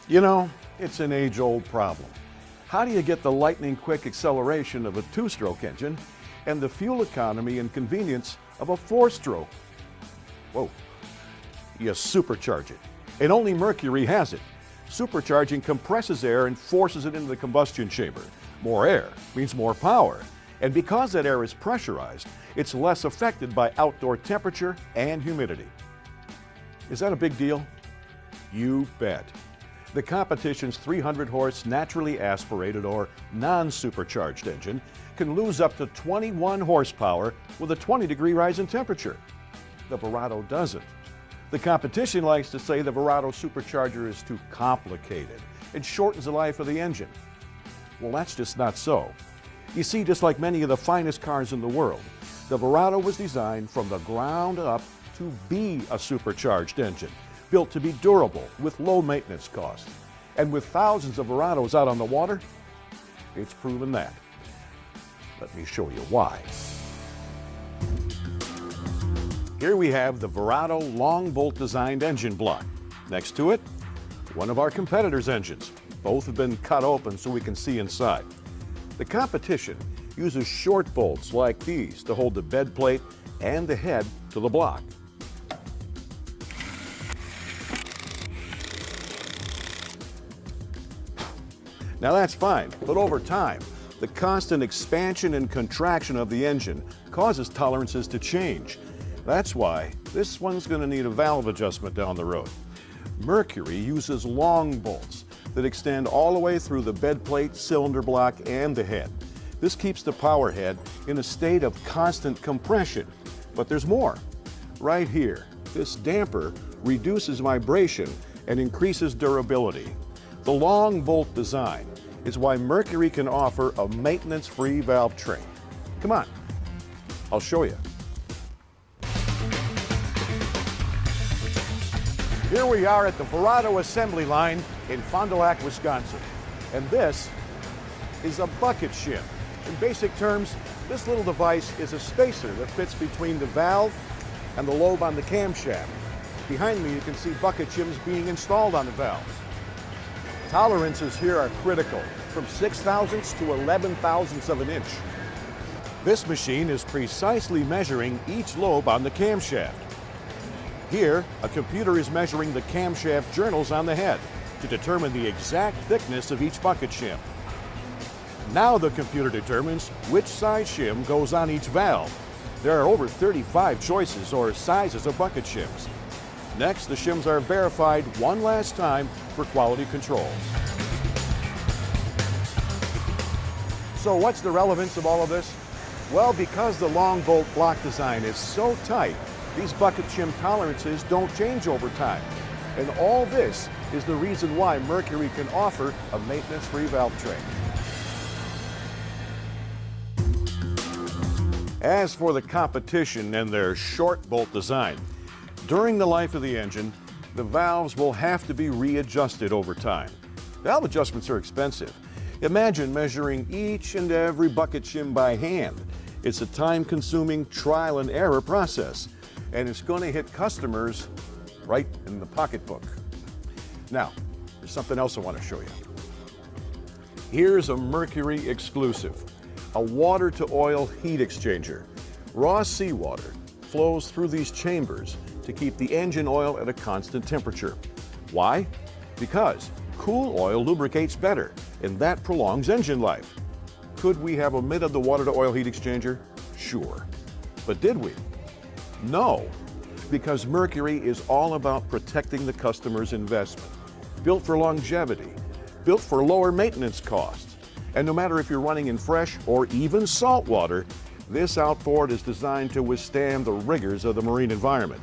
You know, it's an age-old problem. How do you get the lightning-quick acceleration of a two-stroke engine and the fuel economy and convenience of a four-stroke? Whoa. You supercharge it. And only Mercury has it. Supercharging compresses air and forces it into the combustion chamber. More air means more power. And because that air is pressurized, it's less affected by outdoor temperature and humidity. Is that a big deal? You bet. The competition's 300-horse naturally aspirated or non-supercharged engine can lose up to 21 horsepower with a 20-degree rise in temperature. The Verado doesn't. The competition likes to say the Verado supercharger is too complicated. It shortens the life of the engine. Well, that's just not so. You see, just like many of the finest cars in the world, the Verado was designed from the ground up to be a supercharged engine, built to be durable with low maintenance costs. And with thousands of Verados out on the water, it's proven that. Let me show you why. Here we have the Verado long bolt designed engine block. Next to it, one of our competitors' engines. Both have been cut open so we can see inside. The competition uses short bolts like these to hold the bed plate and the head to the block. Now that's fine, but over time, the constant expansion and contraction of the engine causes tolerances to change. That's why this one's going to need a valve adjustment down the road. Mercury uses long bolts that extend all the way through the bed plate, cylinder block, and the head. This keeps the power head in a state of constant compression. But there's more. Right here, this damper reduces vibration and increases durability. The long bolt design is why Mercury can offer a maintenance-free valve train. Come on, I'll show you. Here we are at the Verado assembly line in Fond du Lac, Wisconsin. And this is a bucket shim. In basic terms, this little device is a spacer that fits between the valve and the lobe on the camshaft. Behind me, you can see bucket shims being installed on the valves. Tolerances here are critical, from 6/1000ths to 11/1000ths of an inch. This machine is precisely measuring each lobe on the camshaft. Here, a computer is measuring the camshaft journals on the head to determine the exact thickness of each bucket shim. Now the computer determines which size shim goes on each valve. There are over 35 choices or sizes of bucket shims. Next, the shims are verified one last time for quality control. So what's the relevance of all of this? Well, because the long bolt block design is so tight, these bucket shim tolerances don't change over time. And all this is the reason why Mercury can offer a maintenance-free valve train. As for the competition and their short bolt design, during the life of the engine, the valves will have to be readjusted over time. Valve adjustments are expensive. Imagine measuring each and every bucket shim by hand. It's a time-consuming trial and error process, and it's going to hit customers right in the pocketbook. Now, there's something else I want to show you. Here's a Mercury exclusive, a water-to-oil heat exchanger. Raw seawater flows through these chambers to keep the engine oil at a constant temperature. Why? Because cool oil lubricates better, and that prolongs engine life. Could we have omitted the water-to-oil heat exchanger? Sure. But did we? No, because Mercury is all about protecting the customer's investment. Built for longevity, built for lower maintenance costs. And no matter if you're running in fresh or even salt water, this outboard is designed to withstand the rigors of the marine environment.